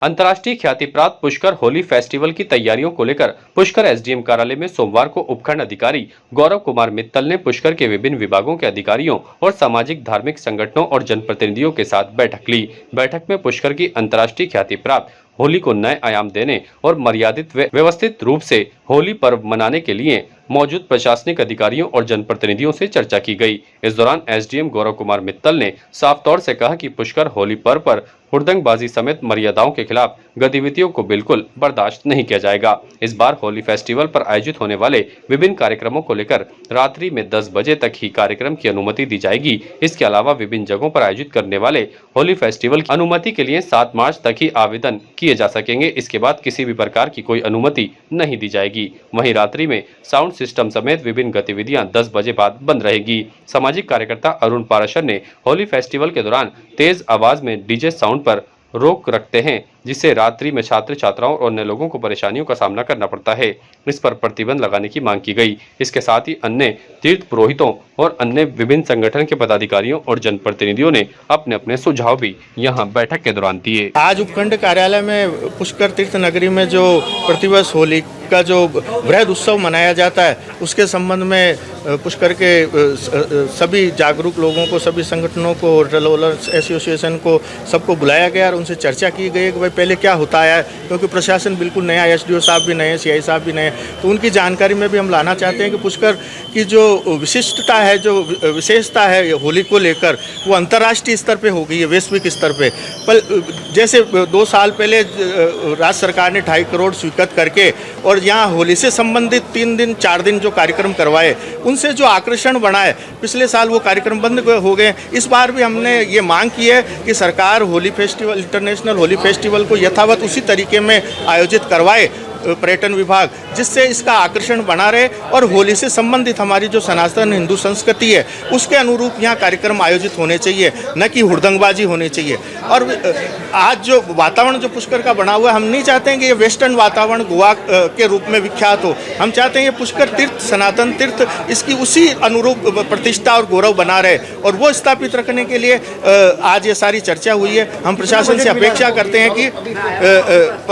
अंतर्राष्ट्रीय ख्याति प्राप्त पुष्कर होली फेस्टिवल की तैयारियों को लेकर पुष्कर एसडीएम कार्यालय में सोमवार को उपखंड अधिकारी गौरव कुमार मित्तल ने पुष्कर के विभिन्न विभागों के अधिकारियों और सामाजिक धार्मिक संगठनों और जनप्रतिनिधियों के साथ बैठक ली। बैठक में पुष्कर की अंतर्राष्ट्रीय ख्याति प्राप्त होली को नए आयाम देने और मर्यादित व व्यवस्थित रूप से होली पर्व मनाने के लिए मौजूद प्रशासनिक अधिकारियों और जनप्रतिनिधियों से चर्चा की गई। इस दौरान एसडीएम गौरव कुमार मित्तल ने साफ तौर से कहा कि पुष्कर होली पर्व पर हुड़दंगबाजी समेत मर्यादाओं के खिलाफ गतिविधियों को बिल्कुल बर्दाश्त नहीं किया जाएगा। इस बार होली फेस्टिवल पर आयोजित होने वाले विभिन्न कार्यक्रमों को लेकर रात्रि में 10 बजे तक ही कार्यक्रम की अनुमति दी जाएगी। इसके अलावा विभिन्न जगहों पर आयोजित करने वाले होली फेस्टिवल की अनुमति के लिए 7 मार्च तक ही आवेदन किए जा सकेंगे। इसके बाद किसी भी प्रकार की कोई अनुमति नहीं दी जाएगी। वहीं रात्रि में साउंड सिस्टम समेत विभिन्न गतिविधियां 10 बजे बाद बंद रहेगी। सामाजिक कार्यकर्ता अरुण पाराशर ने होली फेस्टिवल के दौरान तेज आवाज में डीजे साउंड पर रोक रखते हैं, जिससे रात्रि में छात्र छात्राओं और अन्य लोगों को परेशानियों का सामना करना पड़ता है। इस पर प्रतिबंध लगाने की मांग की गई। इसके साथ ही अन्य तीर्थ पुरोहितों और अन्य विभिन्न संगठन के पदाधिकारियों और जनप्रतिनिधियों ने अपने अपने सुझाव भी यहां बैठक के दौरान दिए। आज उपखंड कार्यालय में पुष्कर तीर्थ नगरी में जो प्रतिवर्ष होली का जो वृहद उत्सव मनाया जाता है, उसके संबंध में पुष्कर के सभी जागरूक लोगों को, सभी संगठनों को, होटल ओनर्स एसोसिएशन को, सबको बुलाया गया और उनसे चर्चा की गई कि भाई पहले क्या होता है, क्योंकि प्रशासन बिल्कुल नया, एसडीओ साहब भी नए, सीआई साहब भी नए, तो उनकी जानकारी में भी हम लाना चाहते हैं कि पुष्कर की जो विशिष्टता है, जो विशेषता है होली को लेकर, वो अंतर्राष्ट्रीय स्तर पे हो गई है, वैश्विक स्तर पे। पर जैसे 2 साल पहले राज्य सरकार ने 2.5 करोड़ स्वीकृत करके और यहाँ होली से संबंधित 3 दिन 4 दिन जो कार्यक्रम करवाए, उनसे जो आकर्षण बना है, पिछले साल वो कार्यक्रम बंद हो गए। इस बार भी हमने ये मांग की है कि सरकार Holi festival, international Holi festival को यथावत उसी तरीके में आयोजित करवाए, पर्यटन विभाग, जिससे इसका आकर्षण बना रहे और होली से संबंधित हमारी जो सनातन हिंदू संस्कृति है, उसके अनुरूप यहाँ कार्यक्रम आयोजित होने चाहिए, न कि हुड़दंगबाजी होनी चाहिए। और आज जो वातावरण जो पुष्कर का बना हुआ है, हम नहीं चाहते हैं कि ये वेस्टर्न वातावरण गोवा के रूप में विख्यात हो। हम चाहते हैं ये पुष्कर तीर्थ, सनातन तीर्थ, इसकी उसी अनुरूप प्रतिष्ठा और गौरव बना रहे, और वो स्थापित रखने के लिए आज ये सारी चर्चा हुई है। हम प्रशासन से अपेक्षा करते हैं कि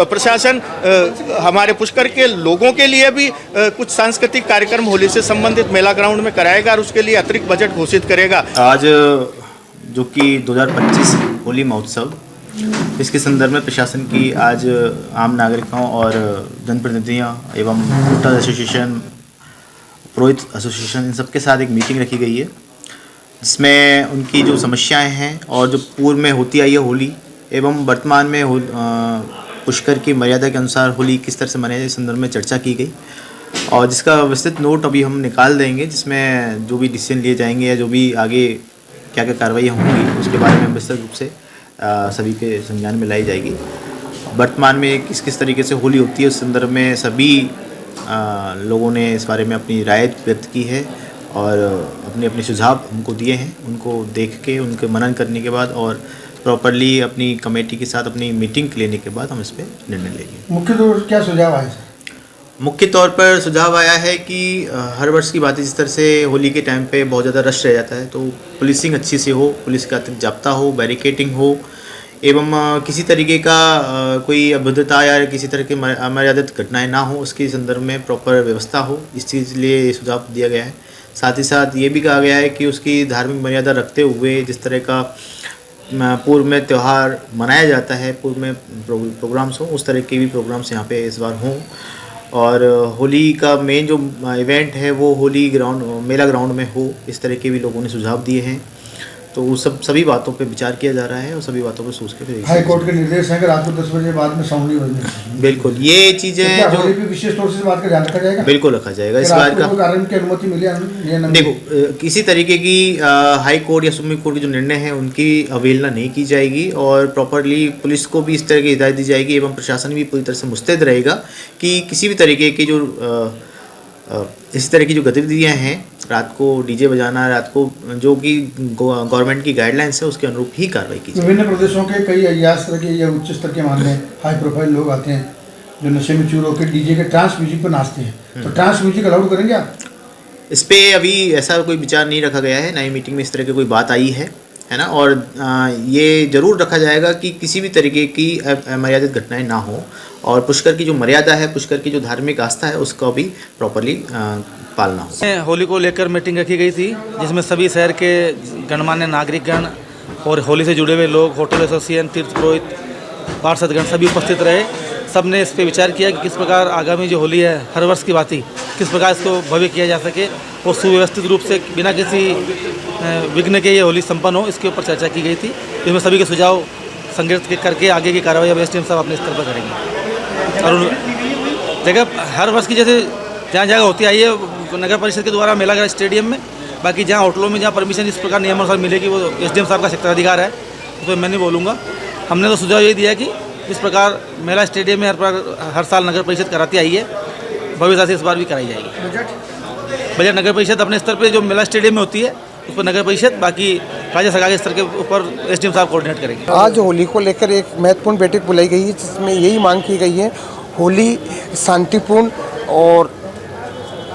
प्रशासन हमारे पुष्कर के लोगों के लिए भी कुछ सांस्कृतिक कार्यक्रम होली से संबंधित मेला ग्राउंड में कराएगा और उसके लिए अतिरिक्त बजट घोषित करेगा। आज जो कि 2025 होली महोत्सव, इसके संदर्भ में प्रशासन की आज आम नागरिकों और जनप्रतिनिधियों एवं होटल एसोसिएशन, पुरोहित एसोसिएशन, इन सबके साथ एक मीटिंग रखी गई है, जिसमें उनकी जो समस्याएं हैं और जो पूर्व में होती आई है होली एवं वर्तमान में पुष्कर की मर्यादा के अनुसार होली किस तरह से मनाए, इस संदर्भ में चर्चा की गई और जिसका विस्तृत नोट अभी हम निकाल देंगे, जिसमें जो भी डिसीजन लिए जाएंगे या जो भी आगे क्या क्या कार्रवाई होंगी, उसके बारे में विस्तृत रूप से सभी के संज्ञान में लाई जाएगी। वर्तमान में किस किस तरीके से होली होती है, उस संदर्भ में सभी लोगों ने इस बारे में अपनी राय व्यक्त की है और अपने अपने सुझाव हमको दिए हैं। उनको देख के, उनके मनन करने के बाद और प्रॉपरली अपनी कमेटी के साथ अपनी मीटिंग लेने के बाद हम इस पर निर्णय लेंगे। मुख्य तौर पर क्या सुझाव आया सर? मुख्य तौर पर सुझाव आया है कि हर वर्ष की बात है, जिस तरह से होली के टाइम पे बहुत ज़्यादा रश रह जाता है, तो पुलिसिंग अच्छी से हो, पुलिस का अतिरिक्त जाब्ता हो, बैरिकेटिंग हो एवं किसी तरीके का कोई अभद्रता या किसी तरह की अमर्यादित घटनाएं ना हो, उसके संदर्भ में प्रॉपर व्यवस्था हो, इस चीज़ लिए सुझाव दिया गया है। साथ ही साथ ये भी कहा गया है कि उसकी धार्मिक मर्यादा रखते हुए जिस तरह का पूर्व में त्यौहार मनाया जाता है, पूर्व में प्रोग्राम्स हों, उस तरह के भी प्रोग्राम्स यहाँ पे इस बार हों। और होली का मेन जो इवेंट है वो होली ग्राउंड, मेला ग्राउंड में हो, इस तरह के भी लोगों ने सुझाव दिए हैं। तो उस सभी बातों पे विचार किया जा रहा है और सभी बातों पर सोच के फिर हाई कोर्ट के निर्देश है कि रात को 10 बजे बाद में साउंड नहीं बजने। बिल्कुल, ये चीज़ें जो विशेष तौर से बात का ध्यान रखा जाएगा। बिल्कुल रखा जाएगा। इस बार का कारण की अनुमति मिली, देखो, किसी तरीके की हाई कोर्ट या सुप्रीम कोर्ट के जो निर्णय हैं उनकी अवहेलना नहीं की जाएगी और प्रॉपरली पुलिस को भी इस तरह की हिदायत दी जाएगी एवं प्रशासन भी पूरी तरह से मुस्तैद रहेगा कि किसी भी तरीके की जो इस तरह की जो गतिविधियाँ हैं, रात को डीजे बजाना, रात को जो कि गवर्नमेंट की गाइडलाइंस है उसके अनुरूप ही कार्रवाई की जाए। विभिन्न प्रदेशों के कई अयास तरह के या उच्च स्तर के मामले, हाई प्रोफाइल लोग आते हैं जो नशे में चूर होकर डीजे के ट्रांस म्यूजिक पर नाचते हैं, तो ट्रांस म्यूजिक अलाउड करेंगे आप? इस पर अभी ऐसा कोई विचार नहीं रखा गया है, ना ही मीटिंग में इस तरह की कोई बात आई है। है ना। और ये ज़रूर रखा जाएगा कि किसी भी तरीके की अमर्यादित घटनाएं ना हो, और पुष्कर की जो मर्यादा है, पुष्कर की जो धार्मिक आस्था है, उसको भी प्रॉपरली पालना हो। होली को लेकर मीटिंग रखी गई थी, जिसमें सभी शहर के गणमान्य नागरिकगण और होली से जुड़े हुए लोग, होटल एसोसिएशन, तीर्थ पुरोहित, पार्षदगण सभी उपस्थित रहे। सब ने इस पर विचार किया कि किस प्रकार आगामी जो होली है, हर वर्ष की भांति किस प्रकार इसको भव्य किया जा सके और सुव्यवस्थित रूप से बिना किसी विघ्न के ये होली संपन्न हो, इसके ऊपर चर्चा की गई थी। इसमें सभी के सुझाव संग्रहित करके आगे की कार्रवाई अब एसडीएम साहब अपने स्तर पर करेंगे। और जगह हर वर्ष की जैसे जहाँ जगह होती आई है नगर परिषद के द्वारा मेला ग्राउंड स्टेडियम में, बाकी जहाँ होटलों में जहाँ परमिशन इस प्रकार नियमानुसार मिलेगी वो एसडीएम साहब का क्षेत्राधिकार है, तो मैं नहीं बोलूँगा। हमने तो सुझाव ये दिया कि इस प्रकार मेला स्टेडियम में हर साल नगर परिषद कराती आई है, भविष्य से इस बार भी कराई जाएगी। बजट नगर परिषद अपने स्तर पे जो मेला स्टेडियम में होती है उस पर नगर परिषद, बाकी राज्य सरकार के स्तर के ऊपर एसडीएम साहब कोऑर्डिनेट करेंगे। आज होली को लेकर एक महत्वपूर्ण बैठक बुलाई गई है, जिसमें यही मांग की गई है होली शांतिपूर्ण और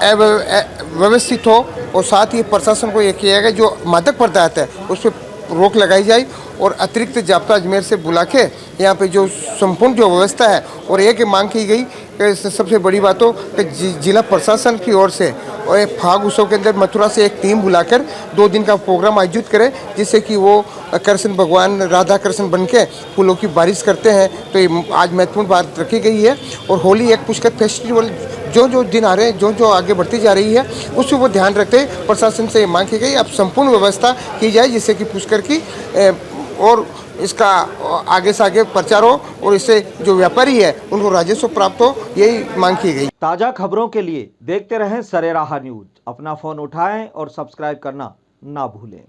व्यवस्थित हो, और साथ ही प्रशासन को यह किया गया जो मादक पदार्थ है उस पर रोक लगाई जाए, और अतिरिक्त जाब्ता अजमेर से बुला के यहाँ पे जो संपूर्ण जो व्यवस्था है, और एक मांग की गई कि सबसे बड़ी बात हो कि जिला प्रशासन की ओर से और एक फाग उत्सव के अंदर मथुरा से एक टीम बुलाकर 2 दिन का प्रोग्राम आयोजित करे, जिससे कि वो कृष्ण भगवान राधा कृष्ण बन के फूलों की बारिश करते हैं। तो ये आज महत्वपूर्ण बात रखी गई है। और होली एक पुष्कर फेस्टिवल जो दिन आ रहे हैं, जो आगे बढ़ती जा रही है, उसको वो ध्यान रखते प्रशासन से मांग की गई अब संपूर्ण व्यवस्था की जाए, जिससे कि पुष्कर की और इसका आगे से आगे प्रचार हो, और इससे जो व्यापारी है उनको राजस्व प्राप्त हो, यही मांग की गई। ताज़ा खबरों के लिए देखते रहें सरेराह न्यूज। अपना फ़ोन उठाएं और सब्सक्राइब करना ना भूलें।